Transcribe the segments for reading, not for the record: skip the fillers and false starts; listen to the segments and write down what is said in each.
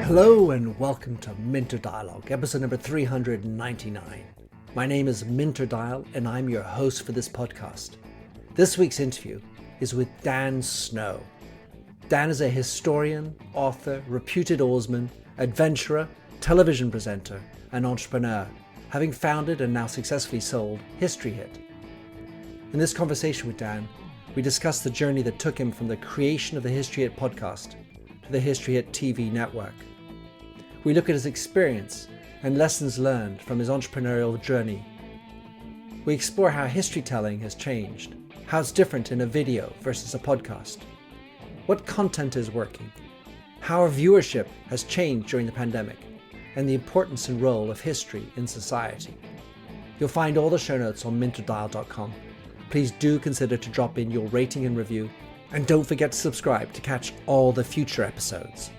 Hello and welcome to Minter Dialogue, episode number 399. My name is Minter Dial and I'm your host for this podcast. This week's interview is with Dan Snow. Dan is a historian, author, reputed oarsman, adventurer, television presenter, and entrepreneur, having founded and now successfully sold HistoryHit. In this conversation with Dan, we discuss the journey that took him from the creation of the HistoryHit podcast to the HistoryHit TV network. We look at his experience and lessons learned from his entrepreneurial journey. We explore how history telling has changed, how it's different in a video versus a podcast, what content is working, how our viewership has changed during the pandemic, and the importance and role of history in society. You'll find all the show notes on minterdial.com. Please do consider to drop in your rating and review, and don't forget to subscribe to catch all the future episodes.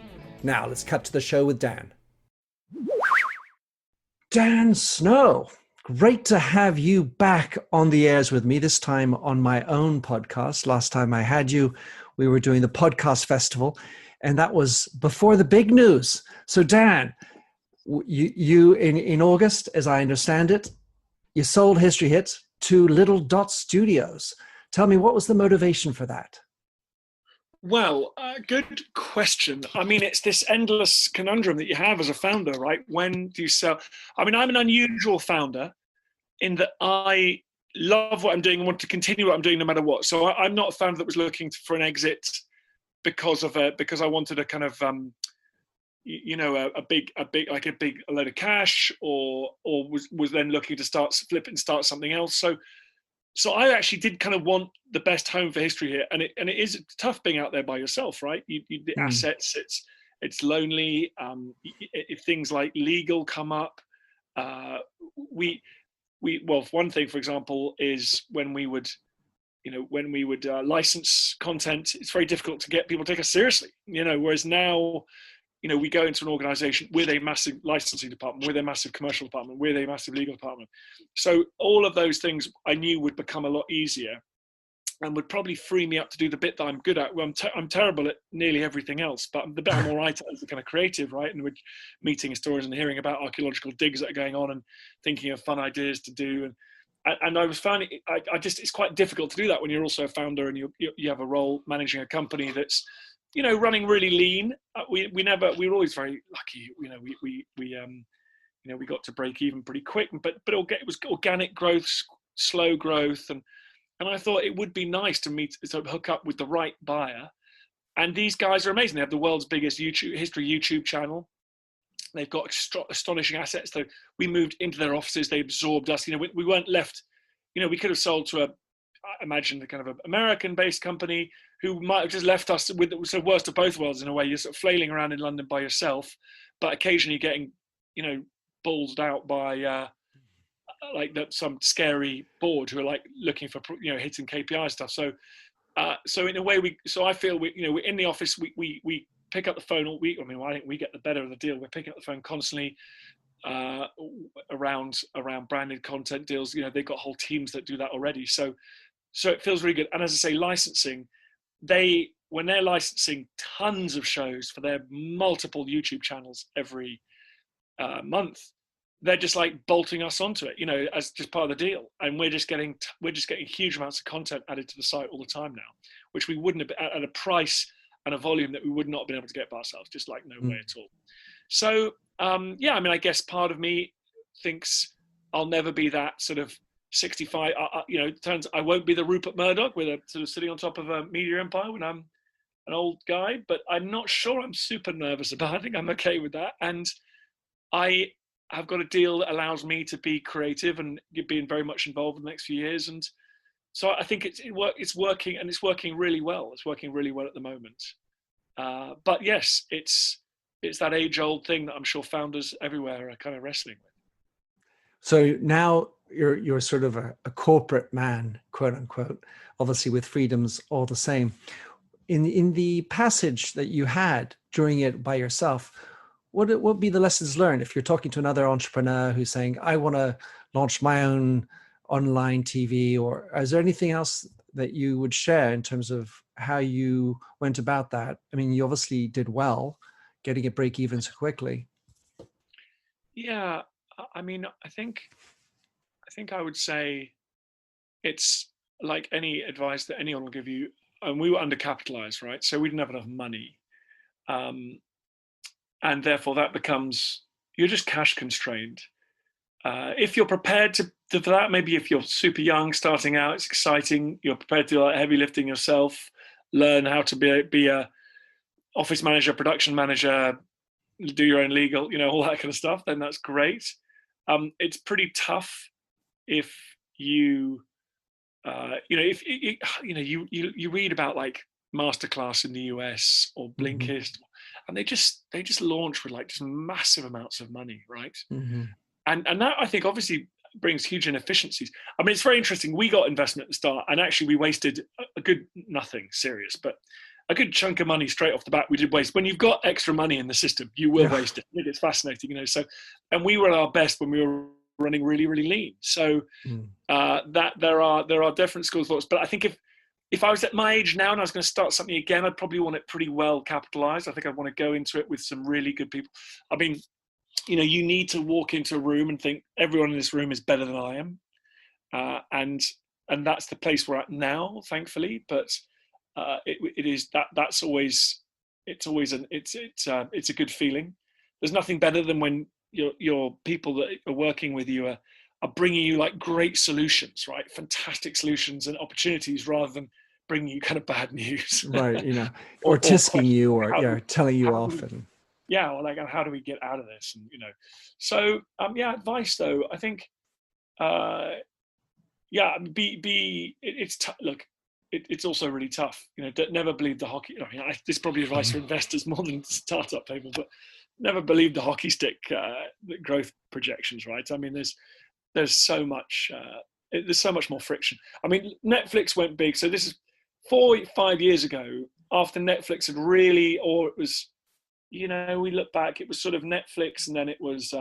Now let's cut to the show with Dan. Dan Snow, great to have you back on the airs with me, this time on my own podcast. Last time I had you, we were doing the podcast festival, and that was before the big news. So Dan, you in August, as I understand it, you sold HistoryHit to Little Dot Studios. Tell me, what was the motivation for that? Well, good question. I mean, it's this endless conundrum that you have as a founder, right? When do you sell? I mean, I'm an unusual founder in that I love what I'm doing and want to continue what I'm doing no matter what. So I'm not a founder that was looking for an exit because I wanted a kind of, a load of cash, or was then looking to start something else. So I actually did kind of want the best home for history here, and it is tough being out there by yourself, right? The assets, it's lonely. If things like legal come up, well, one thing, for example, is when we would license content, it's very difficult to get people to take us seriously. Whereas now, we go into an organization with a massive licensing department, with a massive commercial department, with a massive legal department. So all of those things I knew would become a lot easier and would probably free me up to do the bit that I'm good at. Well, I'm terrible at nearly everything else, but the bit I'm all right at is the kind of creative, right? And we're meeting historians and hearing about archaeological digs that are going on and thinking of fun ideas to do. And I was finding, it's quite difficult to do that when you're also a founder and you have a role managing a company that's, running really lean. We were always very lucky. We got to break even pretty quick, but it was organic growth, slow growth, and I thought it would be nice to hook up with the right buyer. And these guys are amazing. They have the world's biggest history YouTube channel. They've got astonishing assets. So we moved into their offices. They absorbed us. We weren't left. We could have sold to I imagine the kind of an American-based company who might have just left us with the worst of both worlds in a way. You're sort of flailing around in London by yourself, but occasionally getting, ballsed out by some scary board who are like looking for, hitting KPI stuff. So in a way, I feel we're in the office. We pick up the phone all week. I think we get the better of the deal. We're picking up the phone constantly. Around branded content deals. They've got whole teams that do that already. So it feels really good. And as I say, licensing, when they're licensing tons of shows for their multiple YouTube channels every month, they're just like bolting us onto it, as just part of the deal. And we're just getting huge amounts of content added to the site all the time now, which we wouldn't have at a price and a volume that we would not have been able to get by ourselves, just like no way at all. So I guess part of me thinks I'll never be that sort of 65. Turns I won't be the Rupert Murdoch with a sort of sitting on top of a media empire when I'm an old guy. But I'm not sure I'm super nervous about it. I think I'm okay with that. And I have got a deal that allows me to be creative and being very much involved in the next few years. And so I think it's working, and it's working really well. It's working really well at the moment. But yes, it's that age-old thing that I'm sure founders everywhere are kind of wrestling with. So now you're sort of a corporate man, quote unquote, obviously with freedoms all the same. In the passage that you had during it by yourself, what would be the lessons learned if you're talking to another entrepreneur who's saying, I want to launch my own online TV, or is there anything else that you would share in terms of how you went about that? I mean, you obviously did well getting it break even so quickly. Yeah, I mean, I think I would say it's like any advice that anyone will give you. And we were undercapitalized, right? So we didn't have enough money, um, and therefore that becomes, you're just cash constrained. If you're prepared for that, maybe if you're super young, starting out, it's exciting. You're prepared to do like heavy lifting yourself, learn how to be a office manager, production manager, do your own legal, all that kind of stuff. Then that's great. It's pretty tough if you, if you read about like Masterclass in the US or Mm-hmm. Blinkist, and they just launch with like just massive amounts of money, right? Mm-hmm. And that, I think, obviously brings huge inefficiencies. I mean, it's very interesting. We got investment at the start, and actually we wasted a good, nothing serious, but a good chunk of money straight off the bat. We did waste. When you've got extra money in the system, you will Yeah. waste it. It's fascinating, So, and we were at our best when we were running really, really lean. So that there are different schools of thoughts. But I think if I was at my age now and I was going to start something again, I'd probably want it pretty well capitalized. I think I'd want to go into it with some really good people. I mean, you need to walk into a room and think everyone in this room is better than I am, and that's the place we're at now, thankfully. But it is that's always it's a good feeling. There's nothing better than when your people that are working with you are bringing you like great solutions, right? Fantastic solutions and opportunities, rather than bringing you kind of bad news, Right. Or or tisking questions you, like or telling you off. And yeah, or like how do we get out of this? And so yeah, advice though, I think yeah, it's look, it's also really tough. Never believe the hockey. I mean, this is probably advice for investors more than startup people, but never believe the hockey stick growth projections, right? I mean, there's so much more friction. I mean, Netflix went big, so this is 4-5 years ago, after Netflix had really, or it was, we look back, it was sort of Netflix, and then it was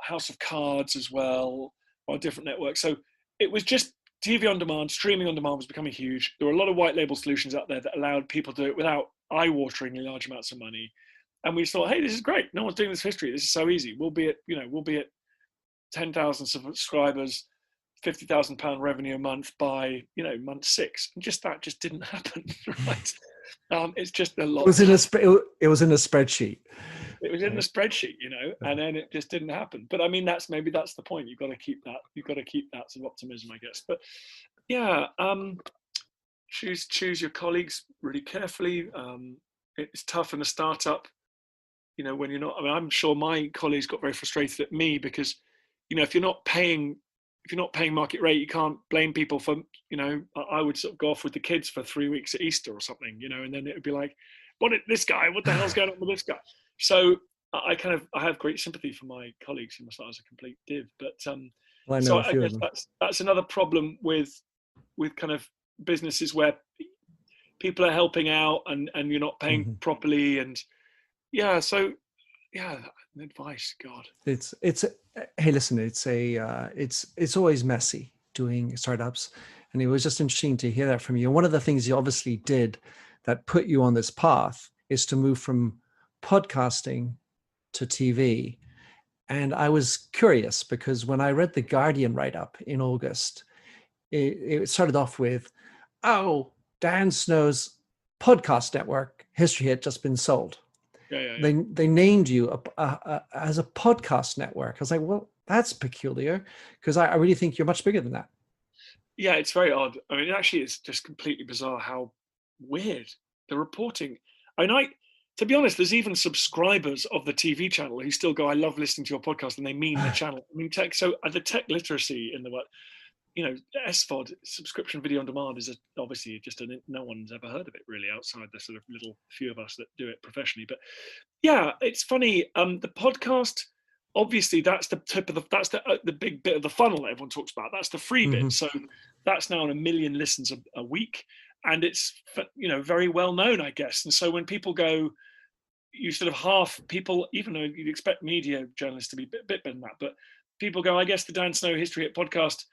House of Cards as well, on a different network. So it was just TV on demand, streaming on demand was becoming huge. There were a lot of white label solutions out there that allowed people to do it without eye-wateringly large amounts of money. And we thought, hey, this is great. No one's doing this for history. This is so easy. We'll be at 10,000 subscribers, £50,000 revenue a month by month 6. And that just didn't happen, right? It's just a lot. it was in a spreadsheet. It was in the spreadsheet, and then it just didn't happen. But I mean, that's the point. You've got to keep that. You've got to keep that sort of optimism, I guess. But yeah, choose your colleagues really carefully. It's tough in a startup, when you're not. I mean, I'm sure my colleagues got very frustrated at me because, if you're not paying market rate, you can't blame people for. I would sort of go off with the kids for 3 weeks at Easter or something, and then it would be like, what the hell's going on with this guy? So I have great sympathy for my colleagues who must start as a complete div, but Well, I know so a I few guess of them. that's another problem with kind of businesses where people are helping out and you're not paying Mm-hmm. properly, and yeah, so yeah, advice, God. It's hey, listen, it's always messy doing startups, and it was just interesting to hear that from you. And one of the things you obviously did that put you on this path is to move from podcasting to TV. And I was curious because when I read the Guardian write-up in August, it started off with, "Oh, Dan Snow's podcast network, History Hit, just been sold." Yeah. They named you as a podcast network. I was like, well, that's peculiar, because I really think you're much bigger than that. Yeah, it's very odd. I mean, actually, it's just completely bizarre how weird the reporting. I mean, to be honest, there's even subscribers of the TV channel who still go, "I love listening to your podcast," and they mean the channel. I mean, so the tech literacy in the world, SVOD, subscription video on demand, is obviously just no one's ever heard of it really outside the sort of little few of us that do it professionally. But yeah, it's funny. The podcast, obviously, that's the tip of the big bit of the funnel that everyone talks about. That's the free Mm-hmm. bit. So that's now on 1 million listens a week, and it's very well known, I guess. And so when people go, you sort of half people, even though you'd expect media journalists to be a bit better than that, but people go, I guess the Dan Snow History Hit podcast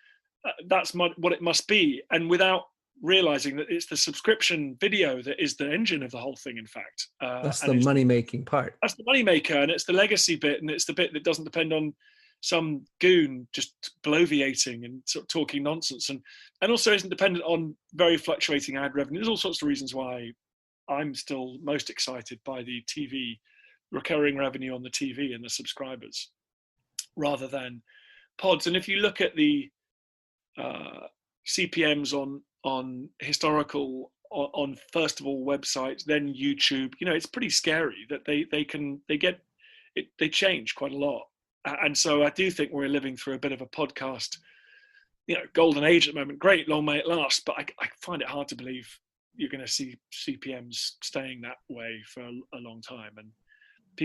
that's what it must be, and without realizing that it's the subscription video that is the engine of the whole thing, in fact. That's And the money making part. that's the money maker, and it's the legacy bit, and it's the bit that doesn't depend on some goon just bloviating and sort of talking nonsense, and also isn't dependent on very fluctuating ad revenue. There's all sorts of reasons why I'm still most excited by the TV recurring revenue on the TV and the subscribers rather than pods. And if you look at the CPMs on historical, on first of all websites, then YouTube, it's pretty scary that they change quite a lot. And so I do think we're living through a bit of a podcast, golden age at the moment. Great, long may it last, but I find it hard to believe you're going to see CPMs staying that way for a long time. And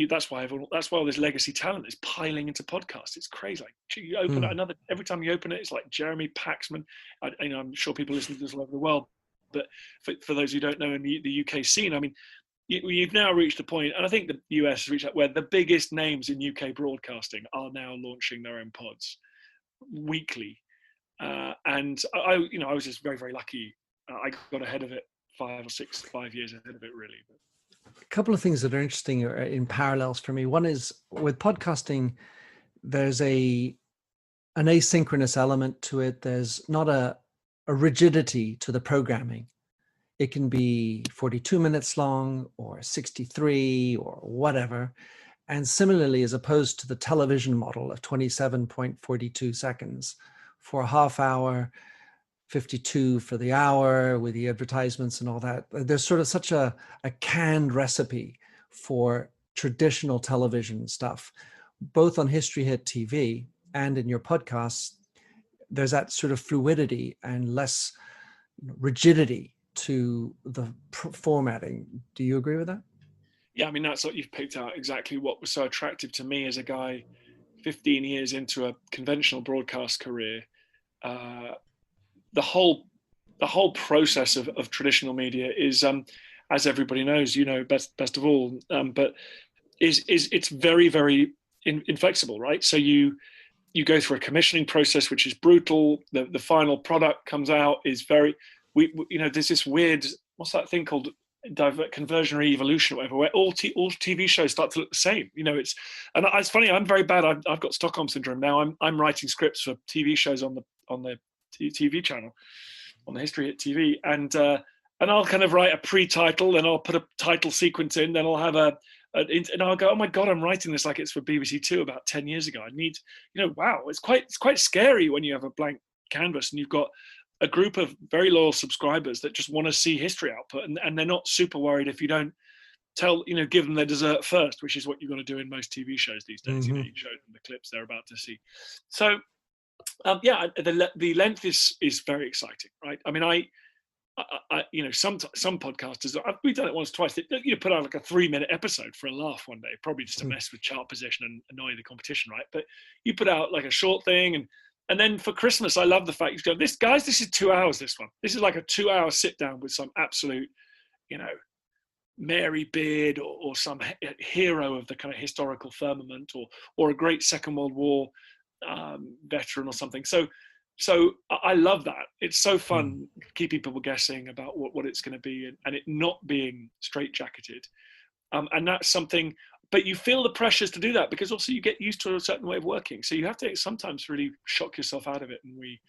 that's why all this legacy talent is piling into podcasts. It's crazy. Like you open every time you open it, it's like Jeremy Paxman. I'm sure people listen to this all over the world, but for those who don't know in the UK scene, I mean, you've now reached a point, and I think the US has reached where the biggest names in UK broadcasting are now launching their own pods weekly. And I was just very, very lucky. I got ahead of it 5 years ahead of it, really. A couple of things that are interesting in parallels for me. One is with podcasting, there's an asynchronous element to it. There's not a rigidity to the programming. It can be 42 minutes long or 63 or whatever. And similarly, as opposed to the television model of 27.42 seconds for a half hour, 52 for the hour with the advertisements and all that, there's sort of such a canned recipe for traditional television stuff, both on HistoryHit TV and in your podcasts. There's that sort of fluidity and less rigidity to the formatting. Do you agree with that? Yeah, I mean, that's what you've picked out exactly what was so attractive to me as a guy 15 years into a conventional broadcast career. The whole process of traditional media is, as everybody knows, best of all, but it's very, very inflexible, right? So you go through a commissioning process, which is brutal. The final product comes out is very, there's this weird, what's that thing called, conversionary evolution or whatever, where all TV shows start to look the same. It's funny. I'm very bad. I've got Stockholm syndrome now. I'm writing scripts for TV shows on the TV channel, on the HistoryHit TV, and I'll kind of write a pre-title, then I'll put a title sequence in, then I'll have and I'll go, oh my God, I'm writing this like it's for BBC Two about 10 years ago. I need, wow, it's quite scary when you have a blank canvas and you've got a group of very loyal subscribers that just want to see history output, and they're not super worried if you don't give them their dessert first, which is what you've got to do in most TV shows these days. Mm-hmm. You show them the clips they're about to see. So the length is very exciting, right? I mean, some podcasters, we've done it once, twice. Put out like a 3-minute episode for a laugh one day, probably just to mess with chart position and annoy the competition, right? But you put out like a short thing, and then for Christmas, I love the fact you go, this is 2 hours. This is like a 2-hour sit down with some absolute, Mary Beard or some hero of the kind of historical firmament, or a great Second World War veteran or something. So I love that. It's so fun keeping people guessing about what it's going to be, and it not being straitjacketed. And that's something, but you feel the pressures to do that because also you get used to a certain way of working. So you have to sometimes really shock yourself out of it. And we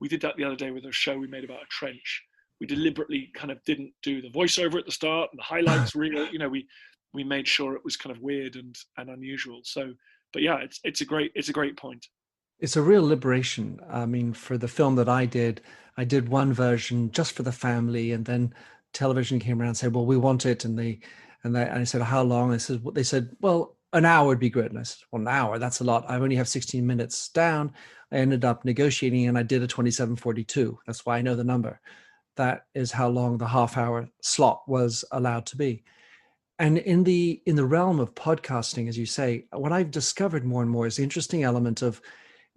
did that the other day with a show we made about a trench. We deliberately kind of didn't do the voiceover at the start and the highlights really, we made sure it was kind of weird and unusual. So, but yeah, it's a great point. It's a real liberation. I mean, for the film that I did one version just for the family, and then television came around and said, well, we want it. And I said, how long? They said, well, an hour would be good. And I said, well, an hour, that's a lot. I only have 16 minutes down. I ended up negotiating and I did a 27:42. That's why I know the number. That is how long the half-hour slot was allowed to be. And in the realm of podcasting, as you say, what I've discovered more and more is the interesting element of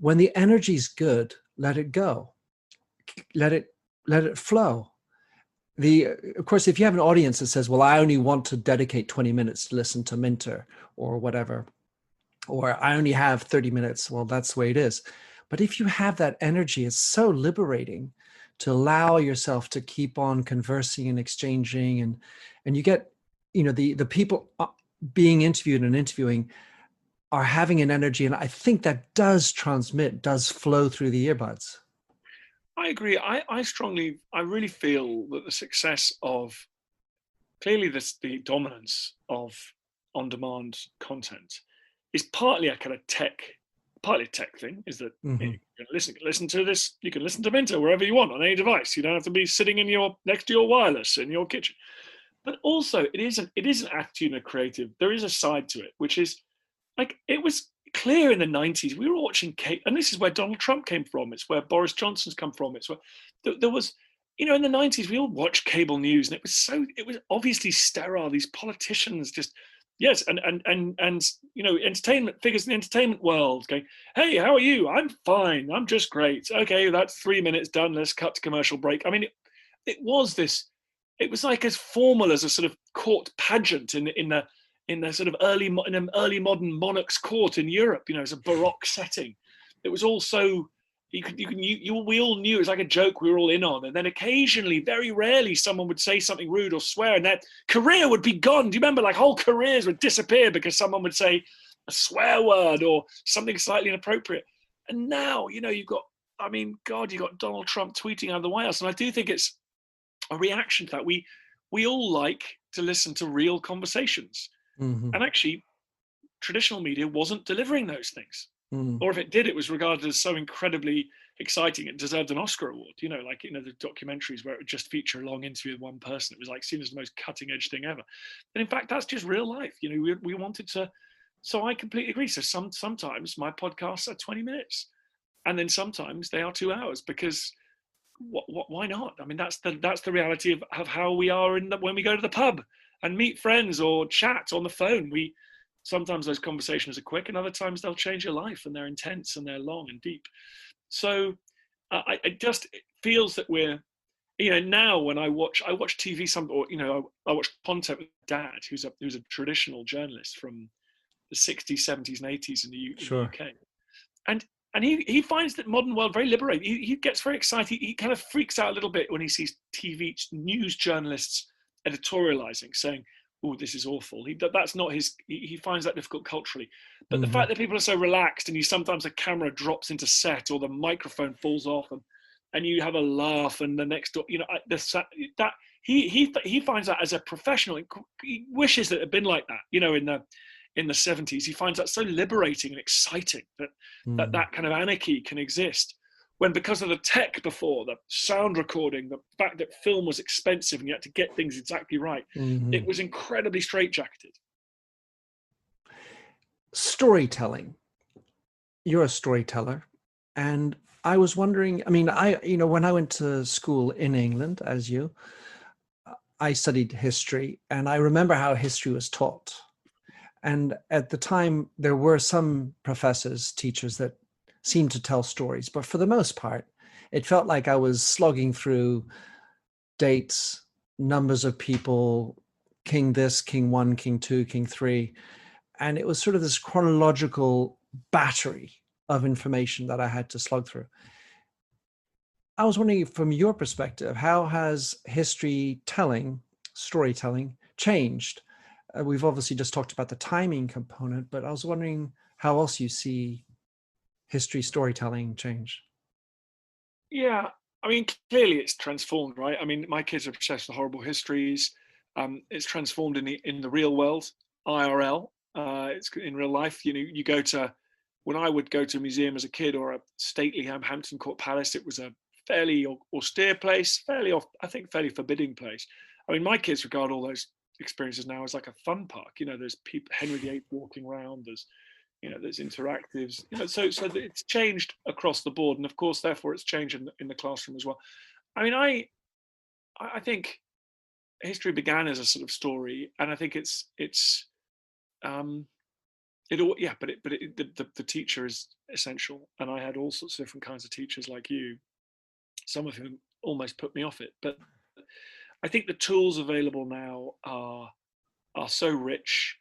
when the energy's good, let it go. Let it flow. Of course, if you have an audience that says, well, I only want to dedicate 20 minutes to listen to Minter or whatever, or I only have 30 minutes, well, that's the way it is. But if you have that energy, it's so liberating to allow yourself to keep on conversing and exchanging, and you get, the people being interviewed and interviewing are having an energy, and I think that does transmit, does flow through the earbuds. I agree. I really feel that the success of, clearly the dominance of on-demand content is partly a kind of partly a tech thing, is that Mm-hmm. you can listen to this, you can listen to Minter wherever you want on any device. You don't have to be sitting next to your wireless in your kitchen. But also it is an attitude and a creative. There is a side to it, which is like, it was clear in the 90s, we were watching and this is where Donald Trump came from. It's where Boris Johnson's come from. It's where there was, in the 90s, we all watched cable news, and it was obviously sterile. These politicians just, yes, and entertainment figures in the entertainment world going, hey, how are you? I'm fine. I'm just great. Okay, that's 3 minutes done. Let's cut to commercial break. I mean, it was like as formal as a sort of court pageant in the sort of early modern monarch's court in Europe. It's a Baroque setting. It was all so, we all knew it was like a joke we were all in on. And then occasionally, very rarely, someone would say something rude or swear, and their career would be gone. Do you remember, like, whole careers would disappear because someone would say a swear word or something slightly inappropriate? And now, you've got, I mean, God, you've got Donald Trump tweeting out of the White House. And I do think it's a reaction to that. We all like to listen to real conversations. Mm-hmm. And actually, traditional media wasn't delivering those things. Mm. Or if it did, it was regarded as so incredibly exciting it deserved an Oscar award. Like the documentaries where it would just feature a long interview with one person. It was like seen as the most cutting edge thing ever. And in fact, that's just real life. We wanted to. So I completely agree. So sometimes my podcasts are 20 minutes, and then sometimes they are 2 hours, because why not? I mean, that's the reality of how we are when we go to the pub and meet friends or chat on the phone. Sometimes those conversations are quick, and other times they'll change your life, and they're intense and they're long and deep. So it feels that we're, now when I watch TV, I watch content with Dad, who's a traditional journalist from the 60s, 70s, and 80s in the UK, and he finds that modern world very liberating. He gets very excited. He kind of freaks out a little bit when he sees TV news journalists editorializing, saying, oh, this is awful. That's not his. He finds that difficult culturally. But the fact that people are so relaxed, and sometimes the camera drops into set, or the microphone falls off, and you have a laugh, and the next door, that he finds that as a professional. He wishes that it had been like that, in the 70s. He finds that so liberating and exciting that kind of anarchy can exist. When, because of the tech before, the sound recording, the fact that film was expensive and you had to get things exactly right, it was incredibly straitjacketed. Storytelling. You're a storyteller. And I was wondering, I mean, when I went to school in England, as you, I studied history, and I remember how history was taught. And at the time, there were some professors, teachers that seemed to tell stories, but for the most part, it felt like I was slogging through dates, numbers of people, king this, king one, king two, king three. And it was sort of this chronological battery of information that I had to slug through. I was wondering, from your perspective, how has storytelling changed? We've obviously just talked about the timing component, but I was wondering how else you see history storytelling change. Yeah, I mean, clearly it's transformed, right? I mean, my kids are obsessed with horrible histories. It's transformed in the real world, IRL. It's in real life. You go to, when I would go to a museum as a kid, or a stately Hampton Court Palace, it was a fairly austere place, fairly forbidding place. I mean, my kids regard all those experiences now as like a fun park. There's people, Henry VIII walking around. There's interactives. So it's changed across the board, and of course, therefore, it's changed in the classroom as well. I mean, I think history began as a sort of story, and I think the teacher is essential. And I had all sorts of different kinds of teachers like you, some of whom almost put me off it. But I think the tools available now are so rich.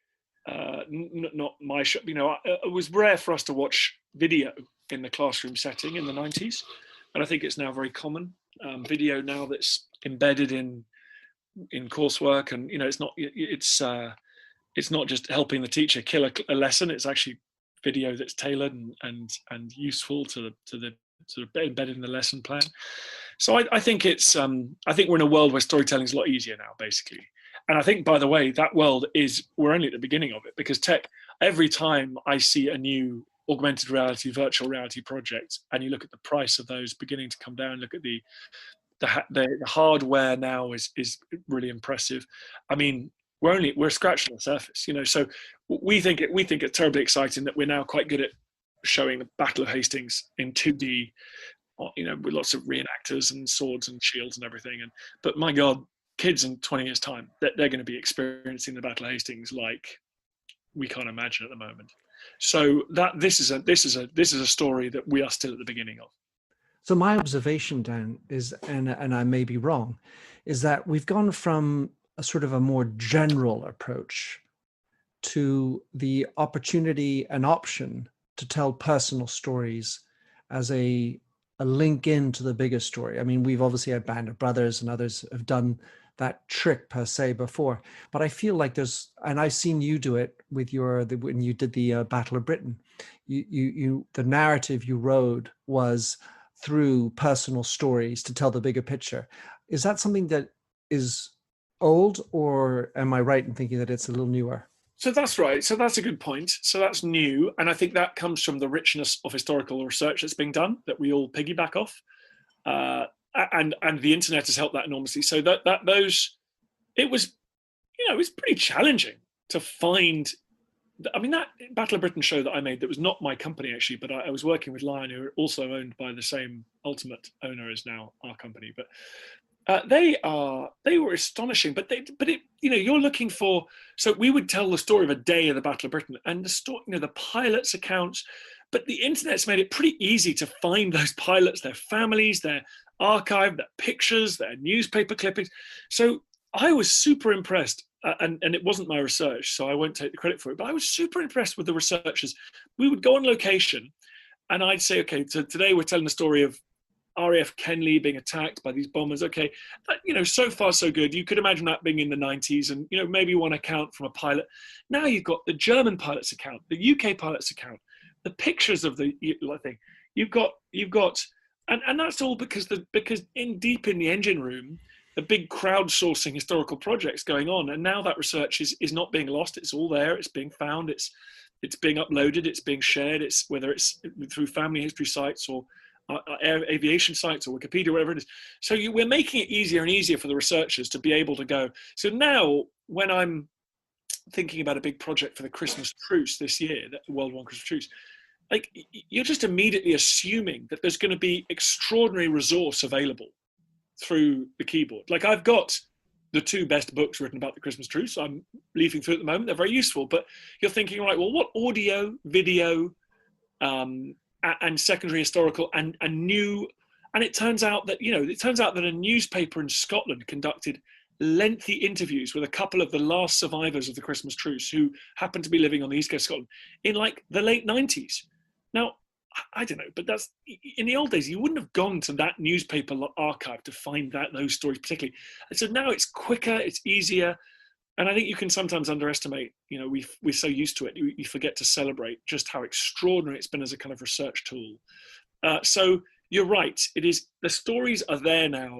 Not my show. It was rare for us to watch video in the classroom setting in the 90s. And I think it's now very common. Video now that's embedded in coursework, and it's not just helping the teacher kill a lesson. It's actually video that's tailored and useful to the sort of embedded in the lesson plan. So I think I think we're in a world where storytelling is a lot easier now, basically. And I think, by the way, that world we're only at the beginning of it, because every time I see a new augmented reality, virtual reality project, and you look at the price of those beginning to come down, look at the hardware now is really impressive. I mean, we're scratching the surface, So we think it's terribly exciting that we're now quite good at showing the Battle of Hastings in 2D, with lots of reenactors and swords and shields and everything. But my God, kids in 20 years' time, they're going to be experiencing the Battle of Hastings like we can't imagine at the moment. So this is a story that we are still at the beginning of. So my observation, Dan, is, and I may be wrong, is that we've gone from a sort of a more general approach to the opportunity and option to tell personal stories as a link into the bigger story. I mean, we've obviously had Band of Brothers and others have done that trick per se before, but I feel like and I've seen you do it with when you did the Battle of Britain. The narrative you rode was through personal stories to tell the bigger picture. Is that something that is old, or am I right in thinking that it's a little newer? So that's right. So that's a good point. So that's new. And I think that comes from the richness of historical research that's being done that we all piggyback off. And the internet has helped that enormously. So it was pretty challenging to find. I mean, that Battle of Britain show that I made, that was not my company actually, but I was working with Lion, who are also owned by the same ultimate owner as now our company. But they were astonishing. But you're looking for. So we would tell the story of a day of the Battle of Britain, and the story, the pilots' accounts. But the internet's made it pretty easy to find those pilots, their families, their archive, their pictures, their newspaper clippings. So I was super impressed. And it wasn't my research, so I won't take the credit for it, but I was super impressed with the researchers. We would go on location, and I'd say, okay, so today we're telling the story of RAF Kenley being attacked by these bombers. Okay, so far so good. You could imagine that being in the 90s, and maybe one account from a pilot. Now you've got the German pilot's account, the UK pilot's account, the pictures of the thing. You've got, and that's all because deep in the engine room, the big crowdsourcing historical projects going on, and now that research is not being lost. It's all there. It's being found. It's being uploaded. It's being shared. It's whether it's through family history sites or aviation sites or Wikipedia, whatever it is. So we're making it easier and easier for the researchers to be able to go. So now, when I'm thinking about a big project for the Christmas truce this year, the World War I Christmas truce, like, you're just immediately assuming that there's going to be extraordinary resource available through the keyboard. Like, I've got the 2 best books written about the Christmas truce I'm leafing through at the moment. They're very useful, but you're thinking, right, well, what audio, video, and secondary historical and new, and it turns out that a newspaper in Scotland conducted lengthy interviews with a couple of the last survivors of the Christmas truce who happened to be living on the east coast of Scotland in like the late 90s. Now, I don't know, but that's, in the old days, you wouldn't have gone to that newspaper archive to find those stories particularly. And so now it's quicker, it's easier. And I think you can sometimes underestimate, we're so used to it, you forget to celebrate just how extraordinary it's been as a kind of research tool. So you're right, the stories are there now.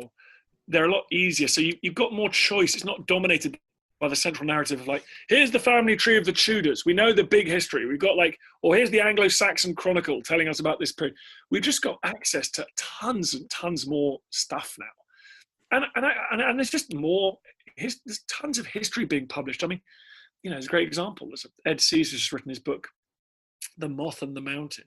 They're a lot easier. So you've got more choice. It's not dominated by the central narrative of like, here's the family tree of the Tudors. We know the big history. We've got or here's the Anglo-Saxon Chronicle telling us about this period. We've just got access to tons and tons more stuff now. And there's just more, there's tons of history being published. I mean, it's a great example. Ed Caesar's just written his book, The Moth and the Mountain,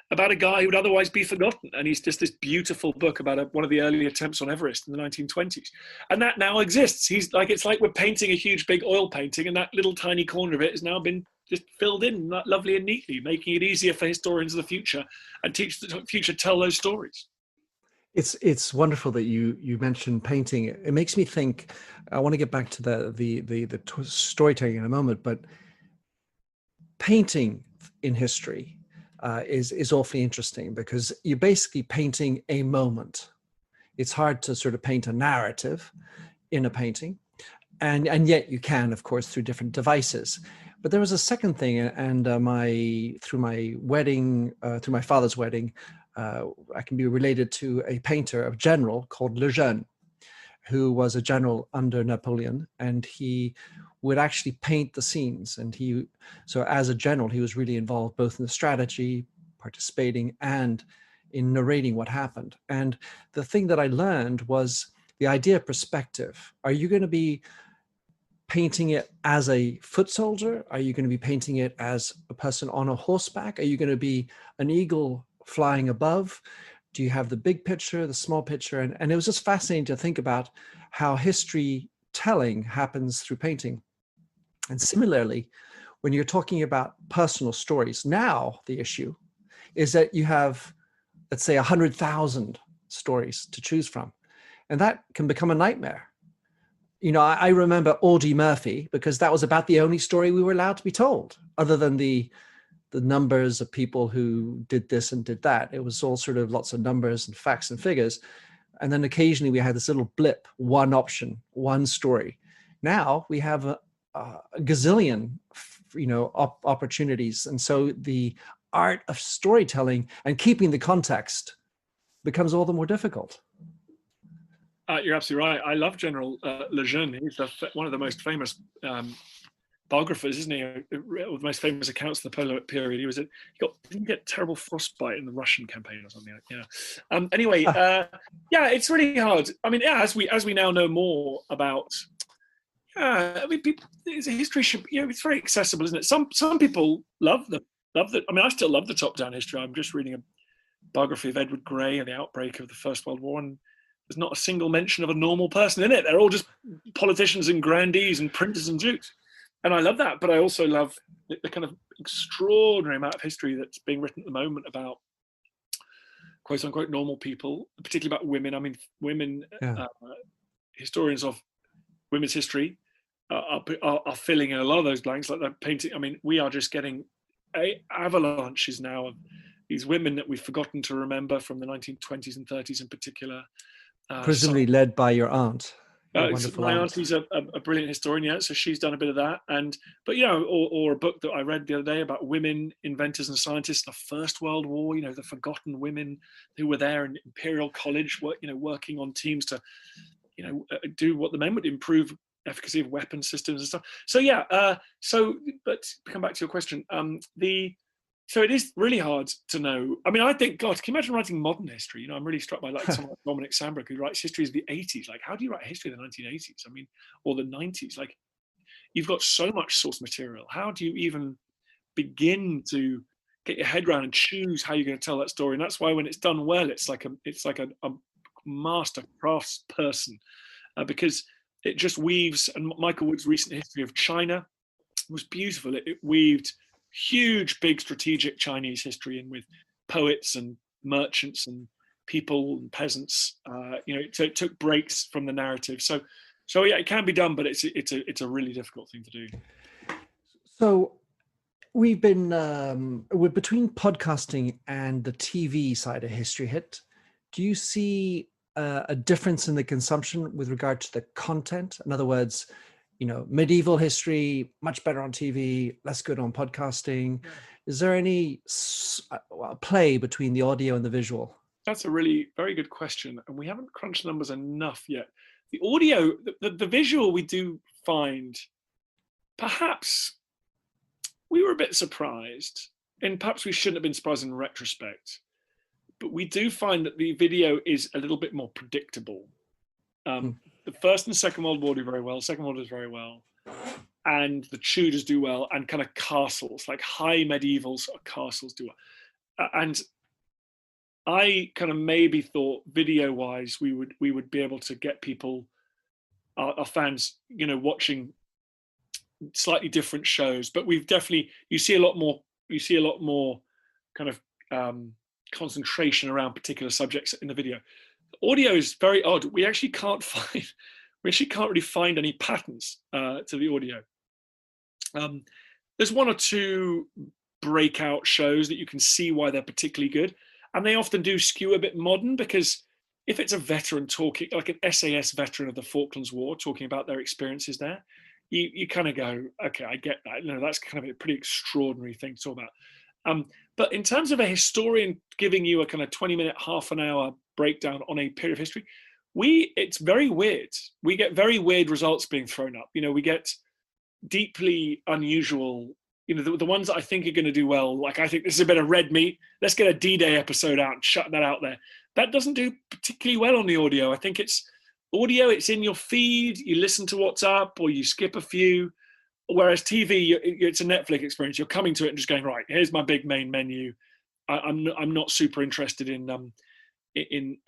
about a guy who would otherwise be forgotten. And he's just this beautiful book about one of the early attempts on Everest in the 1920s. And that now exists. It's like we're painting a huge big oil painting, and that little tiny corner of it has now been just filled in lovely and neatly, making it easier for historians of the future and teach the future tell those stories. It's wonderful that you mentioned painting. It makes me think, I want to get back to the storytelling in a moment, but painting in history, is awfully interesting, because you're basically painting a moment. It's hard to sort of paint a narrative in a painting, and yet you can, of course, through different devices. But there was a second thing, and through my wedding, through my father's wedding, I can be related to a painter, a general called Lejeune, who was a general under Napoleon, and he would actually paint the scenes. And so as a general, he was really involved both in the strategy, participating, and in narrating what happened. And the thing that I learned was the idea of perspective. Are you going to be painting it as a foot soldier? Are you going to be painting it as a person on a horseback? Are you going to be an eagle flying above? Do you have the big picture, the small picture? And it was just fascinating to think about how history telling happens through painting. And similarly, when you're talking about personal stories, now the issue is that you have, let's say, 100,000 stories to choose from. And that can become a nightmare. You know, I remember Audie Murphy, because that was about the only story we were allowed to be told, other than the numbers of people who did this and did that. It was all sort of lots of numbers and facts and figures. And then occasionally we had this little blip, one option, one story. Now we have a gazillion, opportunities. And so the art of storytelling and keeping the context becomes all the more difficult. You're absolutely right. I love General Lejeune. He's one of the most famous biographers, isn't he? The most famous accounts of the Polo period. Didn't get terrible frostbite in the Russian campaign or something. Yeah. Anyway, yeah, it's really hard. I mean, yeah, as we now know more about. I mean, history should, it's very accessible, isn't it? Some people love the. I mean, I still love the top-down history. I'm just reading a biography of Edward Grey and the outbreak of the First World War, and there's not a single mention of a normal person in it. They're all just politicians and grandees and princes and dukes. And I love that, but I also love the kind of extraordinary amount of history that's being written at the moment about quote unquote normal people, particularly about women. I mean, women, historians of women's history are filling in a lot of those blanks, like they're painting. I mean, we are just getting avalanches now of these women that we've forgotten to remember from the 1920s and 30s in particular. Presumably led by your aunt. My auntie's a brilliant historian, yeah, so she's done a bit of that. But or a book that I read the other day about women inventors and scientists in the First World War. You know, the forgotten women who were there in Imperial College, working on teams to, do what the men would improve efficacy of weapon systems and stuff. So yeah, but to come back to your question, so it is really hard to know. I mean, I think, God, can you imagine writing modern history? I'm really struck by someone like Dominic Sandbrook, who writes history of the 80s. Like, how do you write history of the 1980s? I mean, or the 90s? Like, you've got so much source material. How do you even begin to get your head around and choose how you're going to tell that story? And that's why when it's done well, it's like a master crafts person, because it just weaves. And Michael Wood's recent history of China was beautiful. It weaved huge, big strategic Chinese history in with poets and merchants and people and peasants. So it took breaks from the narrative. So yeah, it can be done, but it's a really difficult thing to do. So we've been we're between podcasting and the TV side of History Hit. Do you see a difference in the consumption with regard to the content? In other words, medieval history, much better on TV, less good on podcasting. Yeah. Is there any play between the audio and the visual? That's a really very good question. And we haven't crunched numbers enough yet. The audio, the visual, we do find, perhaps we were a bit surprised, and perhaps we shouldn't have been surprised in retrospect, but we do find that the video is a little bit more predictable. The First and Second World War do very well. Second World does very well, and the Tudors do well, and kind of castles, like high medieval sort of castles, do well. And I kind of maybe thought, video-wise, we would be able to get people, our fans, watching slightly different shows. But we've definitely you see a lot more kind of concentration around particular subjects in the video. Audio is very odd. We actually can't really find any patterns to the audio. There's one or two breakout shows that you can see why they're particularly good. And they often do skew a bit modern, because if it's a veteran talking, like an SAS veteran of the Falklands War, talking about their experiences there, you kind of go, okay, I get that. You know, that's kind of a pretty extraordinary thing to talk about. But in terms of a historian giving you a kind of 20-minute, half an hour breakdown on a period of history, it's very weird. We get very weird results being thrown up. You know, we get deeply unusual, you know, the ones that I think are going to do well. Like, I think this is a bit of red meat. Let's get a D-Day episode out and shut that out there. That doesn't do particularly well on the audio. I think it's audio, it's in your feed, you listen to what's up or you skip a few. Whereas TV, it's a Netflix experience. You're coming to it and just going, right, here's my big main menu. I'm not super interested in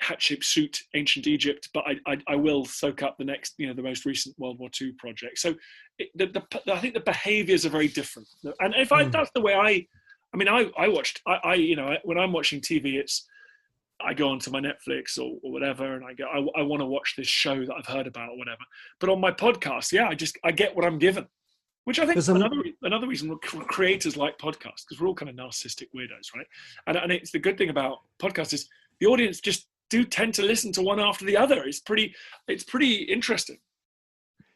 Hatshepsut, ancient Egypt, but I will soak up the next, you know, the most recent World War II project. So I think the behaviors are very different. And if that's the way I watched, you know, when I'm watching TV, I go onto my Netflix or whatever, and I want to watch this show that I've heard about or whatever. But on my podcast, yeah, I get what I'm given, which I think is another reason creators like podcasts, because we're all kind of narcissistic weirdos, right? And it's the good thing about podcasts is the audience just do tend to listen to one after the other. It's pretty interesting.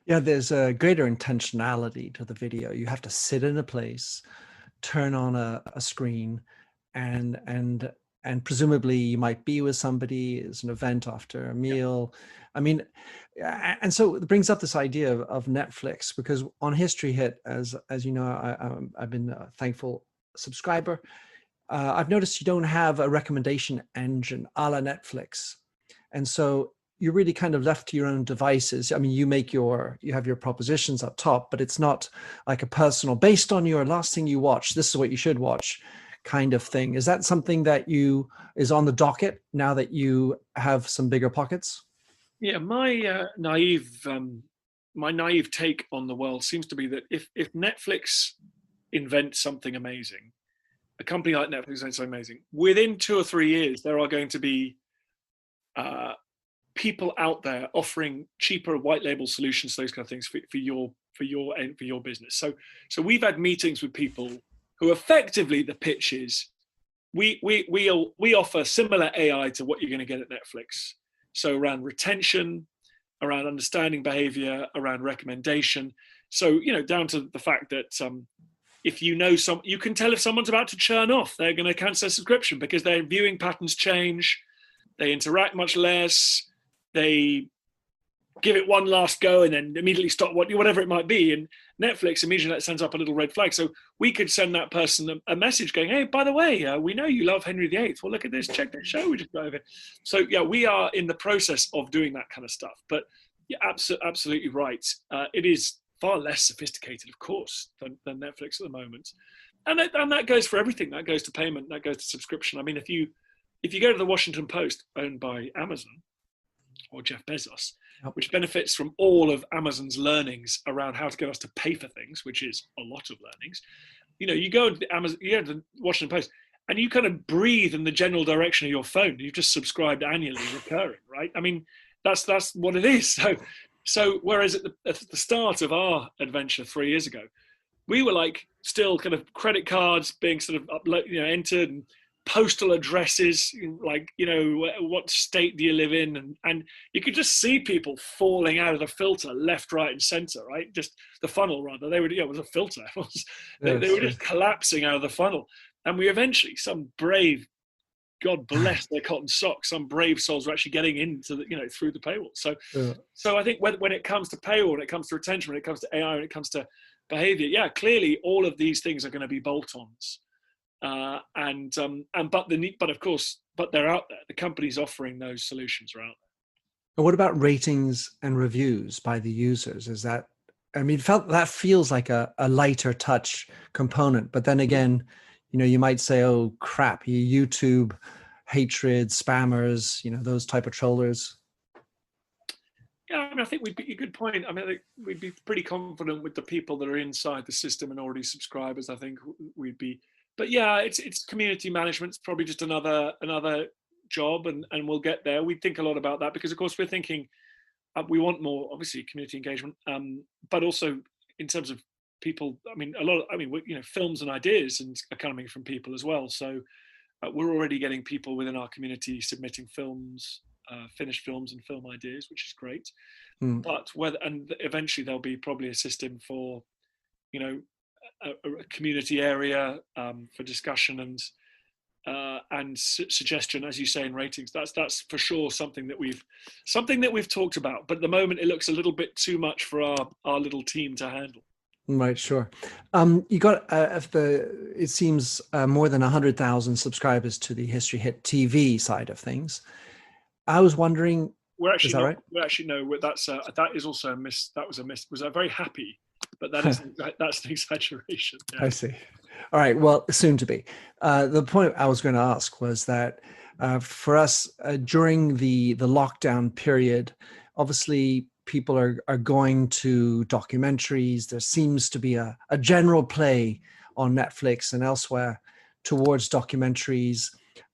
Yeah, there's a greater intentionality to the video. You have to sit in a place, turn on a screen, and presumably you might be with somebody. It's an event after a meal. Yeah. I mean, and so it brings up this idea of Netflix, because on History Hit, as you know, I've been a thankful subscriber. I've noticed you don't have a recommendation engine a la Netflix. And so you're really kind of left to your own devices. I mean, you have your propositions up top, but it's not like a personal, based on your last thing you watched, this is what you should watch kind of thing. Is that something that is on the docket now that you have some bigger pockets? Yeah, my naive take on the world seems to be that if Netflix invents something amazing, a company like Netflix invents something amazing, within 2 or 3 years, there are going to be people out there offering cheaper white label solutions, those kind of things for your business. So we've had meetings with people who effectively the pitch is, we offer similar AI to what you're going to get at Netflix. So around retention, around understanding behavior, around recommendation. So, you know, down to the fact that if you know you can tell if someone's about to churn off, they're going to cancel their subscription because their viewing patterns change, they interact much less, they give it one last go and then immediately stop whatever it might be. And Netflix immediately sends up a little red flag. So we could send that person a message going, hey, by the way, we know you love Henry VIII. Well, look at this, check that show we just got over. So yeah, we are in the process of doing that kind of stuff. But you're absolutely right. It is far less sophisticated, of course, than Netflix at the moment. And that goes for everything. That goes to payment, that goes to subscription. I mean, if you go to the Washington Post, owned by Amazon or Jeff Bezos, which benefits from all of Amazon's learnings around how to get us to pay for things, which is a lot of learnings. You know, you go to the Washington Post, and you kind of breathe in the general direction of your phone. You've just subscribed annually, recurring, right? I mean, that's what it is. So whereas at the start of our adventure 3 years ago, we were like still kind of credit cards being sort of entered, and postal addresses, like, you know, what state do you live in, and you could just see people falling out of the filter left, right, and center, right? Just the funnel, rather. It was a filter. They were just collapsing out of the funnel, and we eventually, some brave, God bless their cotton socks, some brave souls were actually getting into the, through the paywall. So I think when it comes to paywall, when it comes to retention, when it comes to AI, when it comes to behavior, yeah, clearly all of these things are going to be bolt-ons. But of course, they're out there. The companies offering those solutions are out there. And what about ratings and reviews by the users? Is that, I mean, that feels like a lighter touch component, but then again, you might say, oh crap, YouTube hatred, spammers, those type of trollers. Yeah, I mean, I think a good point. I mean, I think we'd be pretty confident with the people that are inside the system and already subscribers. I think we'd be. But yeah, it's community management. It's probably just another job, and we'll get there. We think a lot about that because, of course, we're thinking we want more, obviously, community engagement, but also in terms of people, films and ideas are coming from people as well. So we're already getting people within our community submitting films, finished films and film ideas, which is great. But eventually there'll be probably a system for, a community area for discussion and suggestion, as you say, in ratings. That's for sure something that we've talked about. But at the moment, it looks a little bit too much for our little team to handle. Right, sure. You got it seems more than 100,000 subscribers to the HistoryHit TV side of things. I was wondering, is that right? That is also a miss. That was a miss. Was I very happy? But that's an exaggeration. Yeah. I see. All right. Well, soon to be. The point I was going to ask was that for us during the lockdown period, obviously people are going to documentaries. There seems to be a general play on Netflix and elsewhere towards documentaries.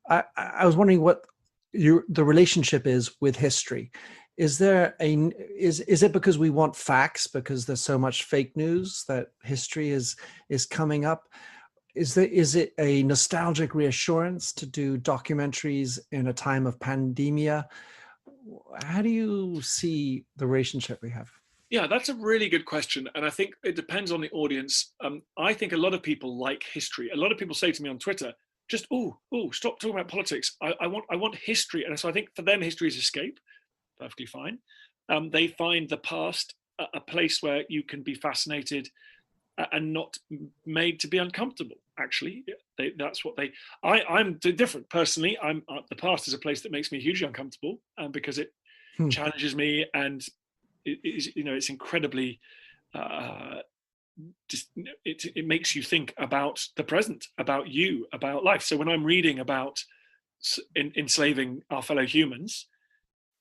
I was wondering what the relationship is with history. Is it because we want facts because there's so much fake news that history is coming up? Is it a nostalgic reassurance to do documentaries in a time of pandemia? How do you see the relationship we have? Yeah, that's a really good question. And I think it depends on the audience. I think a lot of people like history. A lot of people say to me on Twitter, just, stop talking about politics. I want history. And so I think for them, history is escape. Perfectly fine. They find the past a place where you can be fascinated and not made to be uncomfortable. Actually, that's what they. I'm different personally. The past is a place that makes me hugely uncomfortable because it challenges me, and it's incredibly. It makes you think about the present, about you, about life. So when I'm reading about enslaving our fellow humans,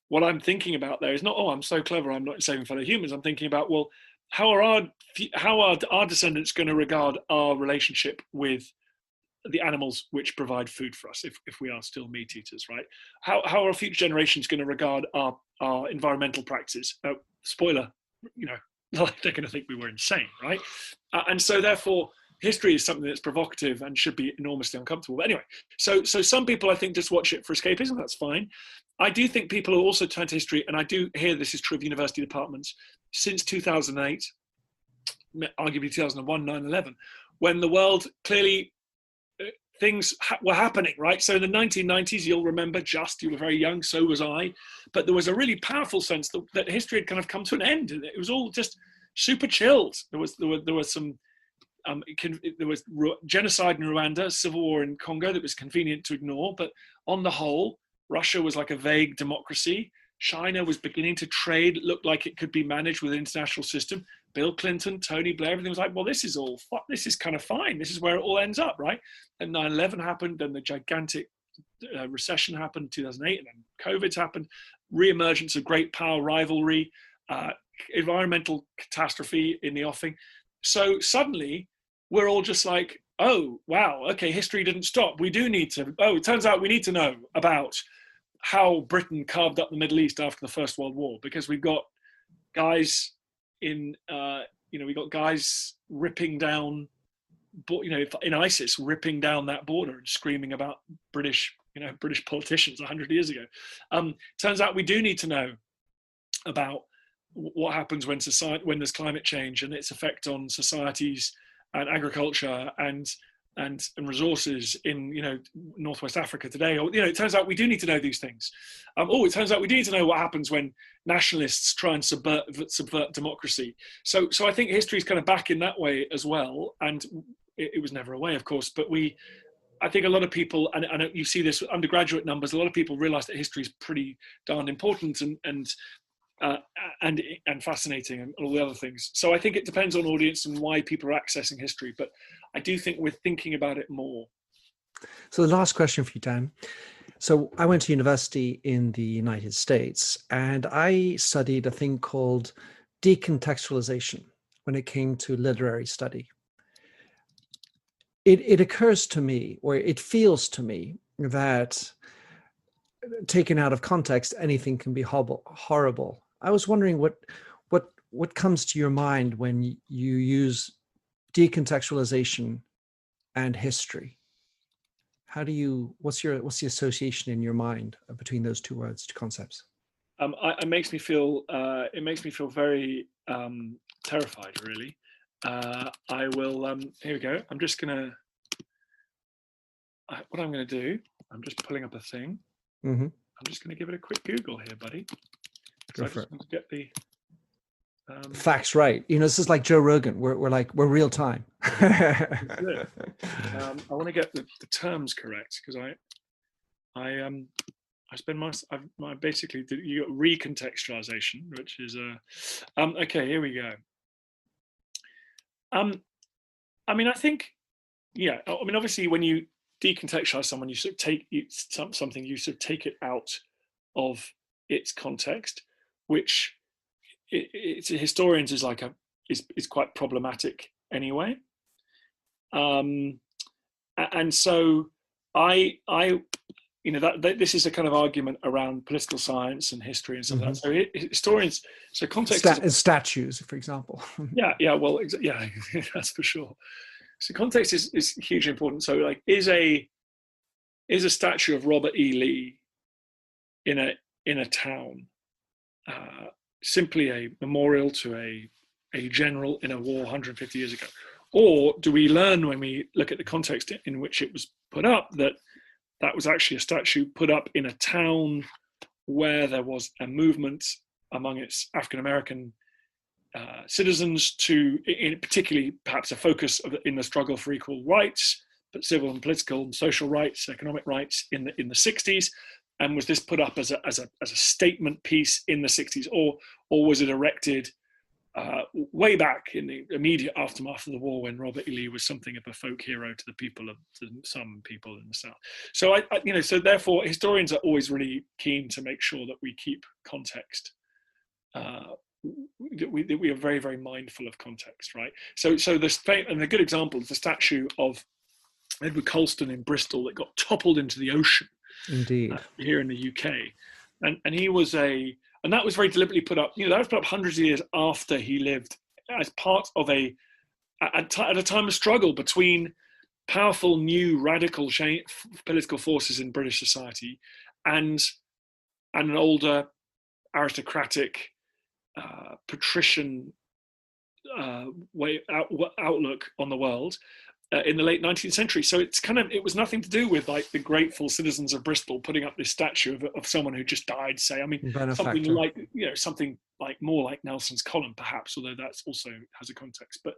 what I'm thinking about there is not, I'm so clever, I'm not enslaving fellow humans. I'm thinking about, well, how are our descendants going to regard our relationship with the animals which provide food for us if we are still meat eaters, right? How are future generations going to regard our environmental practices? Spoiler, they're going to think we were insane, right? And so therefore, history is something that's provocative and should be enormously uncomfortable. But anyway, so some people I think just watch it for escapism. That's fine. I do think people will also turn to history, and I do hear this is true of university departments since 2008, arguably 2001, 9/11, when the world clearly things were happening, right? So in the 1990s, you'll remember, you were very young, so was I, but there was a really powerful sense that history had kind of come to an end, and it was all just super chilled. There was some. There was genocide in Rwanda, civil war in Congo that was convenient to ignore, but on the whole, Russia was like a vague democracy. China was beginning to trade. It looked like it could be managed with an international system. Bill Clinton, Tony Blair, everything was like, well, this is kind of fine. This is where it all ends up, right? And 9/11 happened, then the gigantic recession happened, 2008, and then COVID's happened, re-emergence of great power rivalry, environmental catastrophe in the offing. So suddenly, we're all just like, oh, wow, okay, history didn't stop. We do need to, it turns out we need to know about how Britain carved up the Middle East after the First World War, because we've got guys ripping down, in ISIS, ripping down that border and screaming about British politicians 100 years ago. Turns out we do need to know about what happens when there's climate change and its effect on societies and agriculture and resources in Northwest Africa today. Or it turns out we do need to know these things. It turns out we do need to know what happens when nationalists try and subvert democracy. So I think history is kind of back in that way as well. And it was never away, of course, but I think a lot of people, and you see this with undergraduate numbers, a lot of people realize that history is pretty darn important and fascinating and all the other things. So I think it depends on audience and why people are accessing history, but I do think we're thinking about it more. So the last question for you, Dan. So I went to university in the United States and I studied a thing called decontextualization when it came to literary study. It occurs to me, or it feels to me, that taken out of context, anything can be horrible. I was wondering what comes to your mind when you use decontextualization and history. What's the association in your mind between those two words, two concepts? It makes me feel very terrified, really. I will, here we go. I'm just gonna, what I'm gonna do, I'm just pulling up a thing. Mm-hmm. I'm just gonna give it a quick Google here, buddy. Go I for just it. want to get the Facts right. This is like Joe Rogan. We're real time. I want to get the terms correct, because I spend my basically you got recontextualization, which is okay. Here we go. I mean, I think, yeah. I mean, obviously, when you decontextualize someone, you sort of take something, you sort of take it out of its context, which it's historians is like is quite problematic anyway. And so I that this is a kind of argument around political science and history and stuff like that. So historians, so context statues, for example. yeah, well, yeah, that's for sure. So context is hugely important. So like, is a statue of Robert E. Lee in a town simply a memorial to a general in a war 150 years ago? Or do we learn, when we look at the context in which it was put up, that was actually a statue put up in a town where there was a movement among its African-American citizens to, particularly perhaps a focus in the struggle for equal rights, but civil and political and social rights, economic rights in the 60s? And was this put up as a statement piece in the 60s, or was it erected way back in the immediate aftermath of the war, when Robert E. Lee was something of a folk hero to some people in the South? So so therefore, historians are always really keen to make sure that we keep context. We are very, very mindful of context, right? So and a good example is the statue of Edward Colston in Bristol that got toppled into the ocean. Indeed. Here in the UK, and he was and that was very deliberately put up. That was put up hundreds of years after he lived, as part of at a time of struggle between powerful new radical political forces in British society and an older aristocratic patrician outlook on the world in the late 19th century. So it was nothing to do with like the grateful citizens of Bristol putting up this statue of someone who just died, say. I mean, something like more like Nelson's column, perhaps, although that's also has a context. But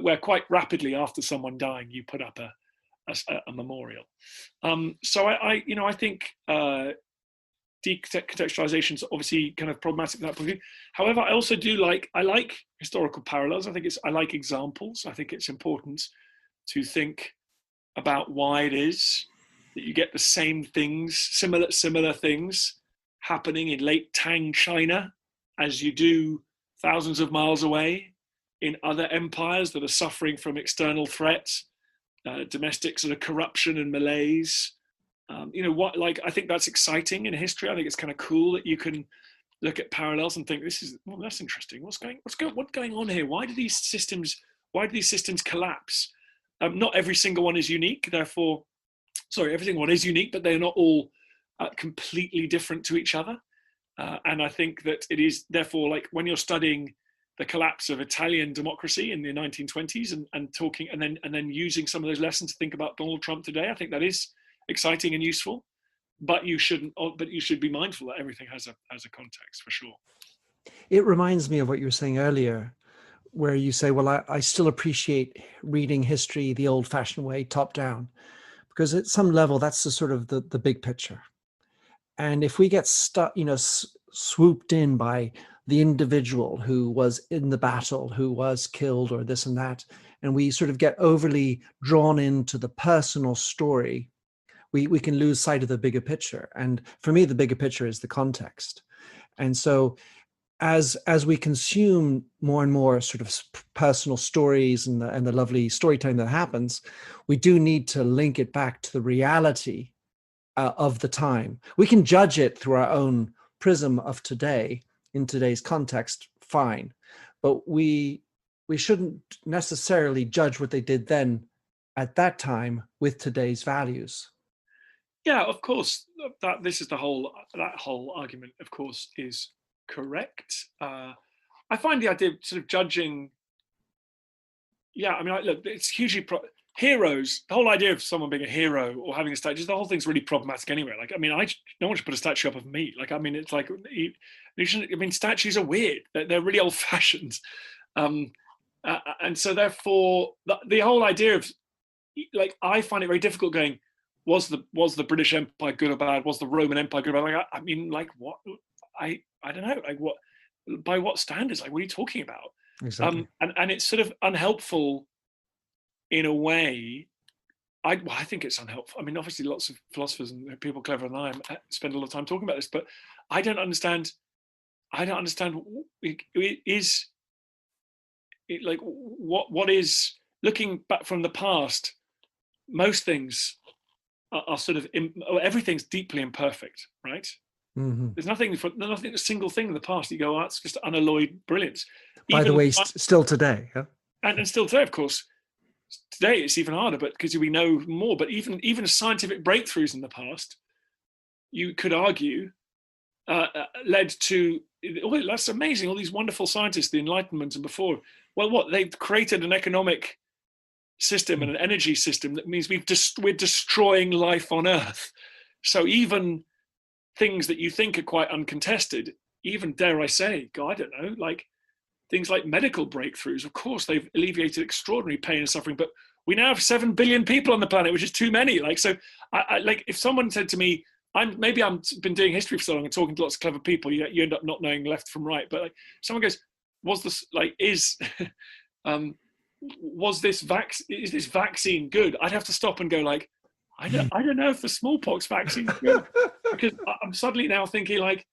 where quite rapidly after someone dying, you put up a memorial. So I think decontextualization is obviously kind of problematic from that point of view. However, I also I like historical parallels. I like examples. I think it's important to think about why it is that you get the same things, similar things happening in late Tang China as you do thousands of miles away in other empires that are suffering from external threats, domestic sort of corruption and malaise. I think that's exciting in history. I think it's kind of cool that you can look at parallels and think, that's interesting. What's going on here? Why do these systems collapse? Not every single one is unique. Therefore, every single one is unique, but they're not all completely different to each other. And I think that it is therefore, like, when you're studying the collapse of Italian democracy in the 1920s and talking and then using some of those lessons to think about Donald Trump today, I think that is exciting and useful. But you should be mindful that everything has a context, for sure. It reminds me of what you were saying earlier, where you say, well, I still appreciate reading history the old-fashioned way, top down, because at some level that's the sort of the big picture. And if we get stuck, swooped in by the individual who was in the battle, who was killed, or this and that, and we sort of get overly drawn into the personal story, we can lose sight of the bigger picture. And for me, the bigger picture is the context. And so as we consume more and more sort of personal stories and the lovely storytelling that happens, we do need to link it back to the reality of the time. We can judge it through our own prism of today, in today's context, fine. But we we shouldn't necessarily judge what they did then at that time with today's values. Yeah, of course. This is that whole argument, of course, is correct. I find the idea of sort of judging. Yeah, I mean, look, it's hugely heroes. The whole idea of someone being a hero or having a statue, the whole thing's really problematic anyway. Like, I mean, no one should put a statue up of me. Like, I mean, it's like you shouldn't. I mean, statues are weird. They're really old-fashioned, and so therefore, the whole idea of, like, I find it very difficult going, was the British Empire good or bad? Was the Roman Empire good or bad? Like, I mean, like, what? I don't know. Like, what? By what standards? Like, what are you talking about? Exactly. And it's sort of unhelpful in a way. I think it's unhelpful. I mean, obviously, lots of philosophers and people cleverer than I am spend a lot of time talking about this, but I don't understand. Is it like what is, looking back from the past? Most things are sort of everything's deeply imperfect, right? Mm-hmm. There's nothing a single thing in the past you go, oh, that's just unalloyed brilliance. By the way, still today, huh? And still today, of course. Today it's even harder, but because we know more. But even scientific breakthroughs in the past, you could argue, led to, oh, that's amazing, all these wonderful scientists, the Enlightenment and before. Well, what, they've created an economic system and an energy system that means we're destroying life on Earth. So even things that you think are quite uncontested, even, dare I say, God, I don't know, like things like medical breakthroughs, of course, they've alleviated extraordinary pain and suffering, but we now have 7 billion people on the planet, which is too many. Like, so I like, if someone said to me, I've been doing history for so long and talking to lots of clever people, you end up not knowing left from right. But like, someone goes, was this like, is this vaccine good? I'd have to stop and go like, I don't know if the smallpox vaccine is good, because I'm suddenly now thinking like,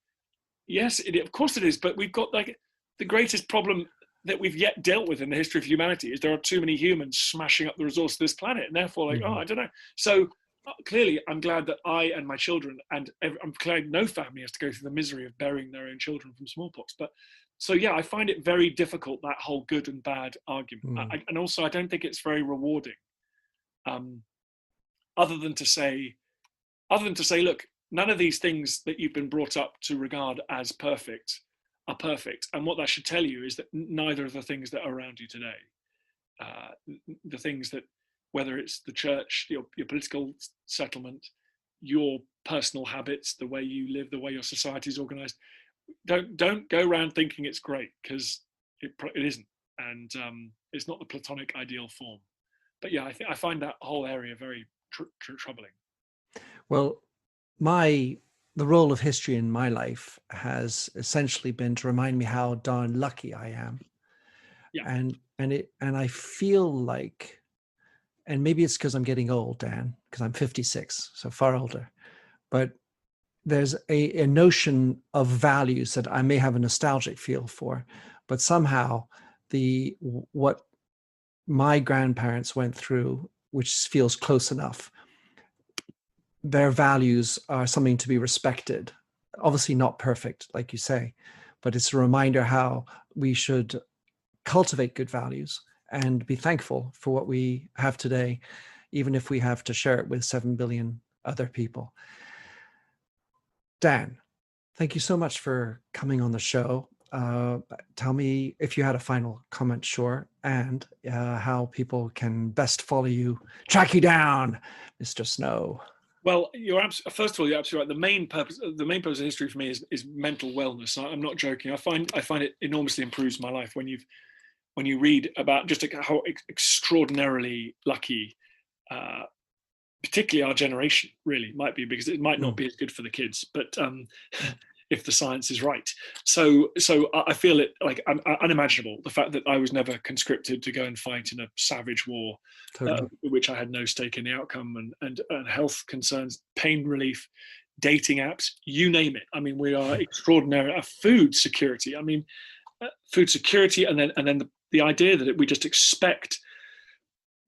yes, of course it is, but we've got like the greatest problem that we've yet dealt with in the history of humanity is there are too many humans smashing up the resources of this planet, and therefore like, I don't know. So clearly, I'm glad that I and my children, and I'm glad no family has to go through the misery of burying their own children from smallpox. But so yeah, I find it very difficult, that whole good and bad argument, and also I don't think it's very rewarding. Other than to say, look, none of these things that you've been brought up to regard as perfect are perfect, and what that should tell you is that neither of the things that are around you today, the things that, whether it's the church, your political settlement, your personal habits, the way you live, the way your society is organized, don't go around thinking it's great, because it isn't, and it's not the Platonic ideal form. But yeah, I find that whole area very troubling. Well, the role of history in my life has essentially been to remind me how darn lucky I am. Yeah. And I feel like, and maybe it's because I'm getting old, Dan, because I'm 56, so far older, but there's a notion of values that I may have a nostalgic feel for, but somehow what my grandparents went through, which feels close enough, their values are something to be respected. Obviously not perfect, like you say, but it's a reminder how we should cultivate good values and be thankful for what we have today, even if we have to share it with 7 billion other people. Dan, thank you so much for coming on the show. Tell me if you had a final comment, sure, and how people can best follow you, track you down, Mr. Snow. Well, first of all, you're absolutely right. The main purpose of history for me is mental wellness. I'm not joking. I find it enormously improves my life when you read about just how extraordinarily lucky, particularly our generation, really might be, because it might not be as good for the kids, but if the science is right. So I feel it like unimaginable, the fact that I was never conscripted to go and fight in a savage war, Totally. which I had no stake in the outcome, and health concerns, pain relief, dating apps, you name it. I mean, we are extraordinary. Food security. I mean, food security, and then the idea that we just expect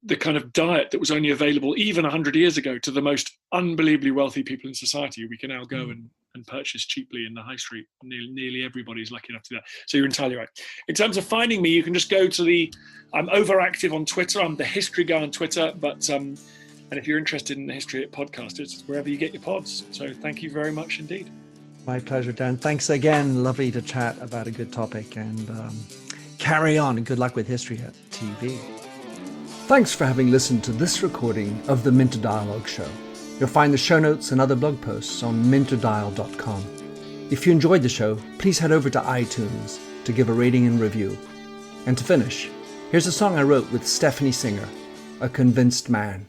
the kind of diet that was only available even 100 years ago to the most unbelievably wealthy people in society. We can now go and purchased cheaply in the high street. Nearly everybody's lucky enough to do that. So you're entirely right. In terms of finding me, you can just go to I'm overactive on Twitter. I'm the History Guy on Twitter, but and if you're interested in the HistoryHit podcast, it's wherever you get your pods. So thank you very much indeed. My pleasure, Dan. Thanks again. Lovely to chat about a good topic, and carry on. Good luck with HistoryHit TV. Thanks for having listened to this recording of the Minter Dialogue Show. You'll find the show notes and other blog posts on minterdial.com. If you enjoyed the show, please head over to iTunes to give a rating and review. And to finish, here's a song I wrote with Stephanie Singer, A Convinced Man.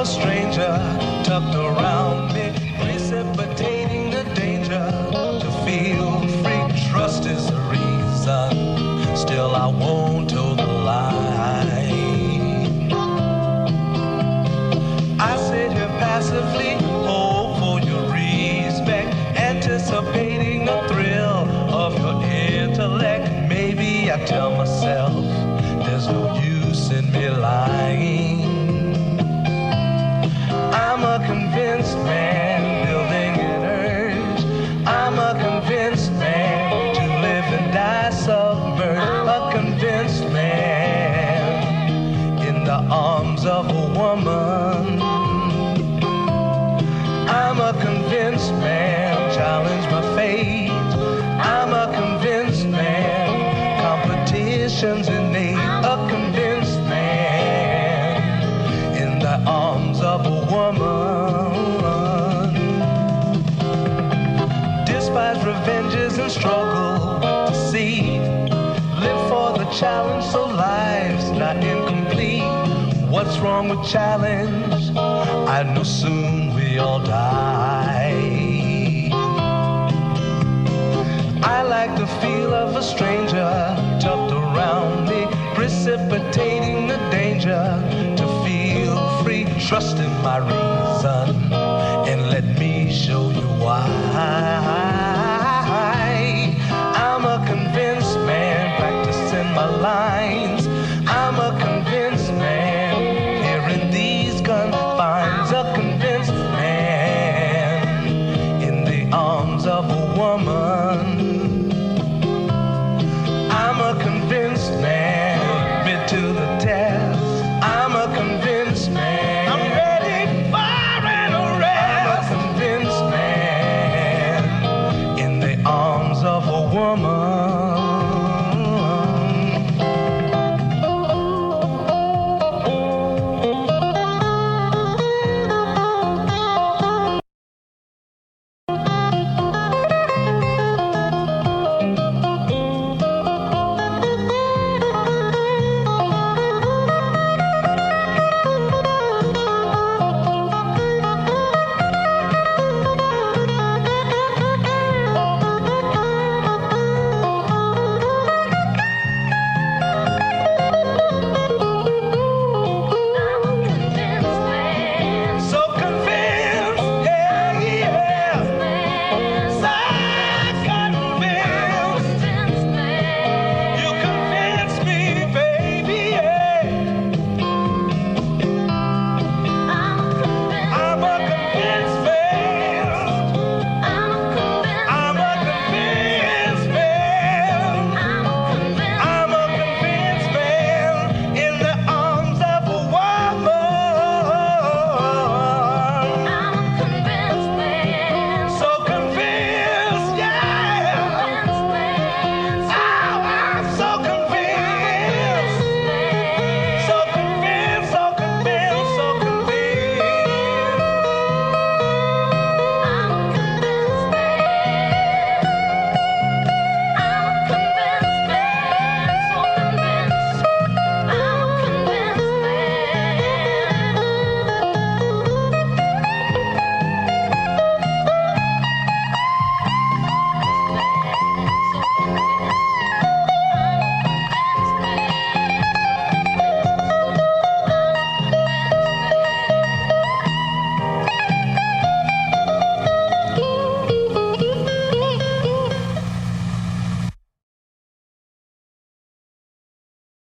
Stranger tucked around me, precipitating the danger. To feel free, trust is the reason. Still, I won't toe the line. I sit here passively, hope for your respect, anticipating the thrill of your intellect. Maybe I tell myself there's no use in me lying. I'm a convinced man, building an urge. I'm a convinced man, to live and die submerged. A convinced man, in the arms of a woman. I'm a convinced man, challenge my fate. I'm a convinced man, competition's innate. A convinced man, in the arms of a woman. Despise revenges and struggle to see. Live for the challenge so life's not incomplete. What's wrong with challenge? I know soon we all die. I like the feel of a stranger tucked around me, precipitating the danger. To feel free, trust in my reason, and let me show you why. I'm a convinced man, practicing my lines. I'm a convinced man, here in these confines. A convinced man, in the arms of a woman. I'm a convinced man, bid to the test. I'm a convinced man, I'm ready for an arrest. I'm a convinced man, in the arms of a woman.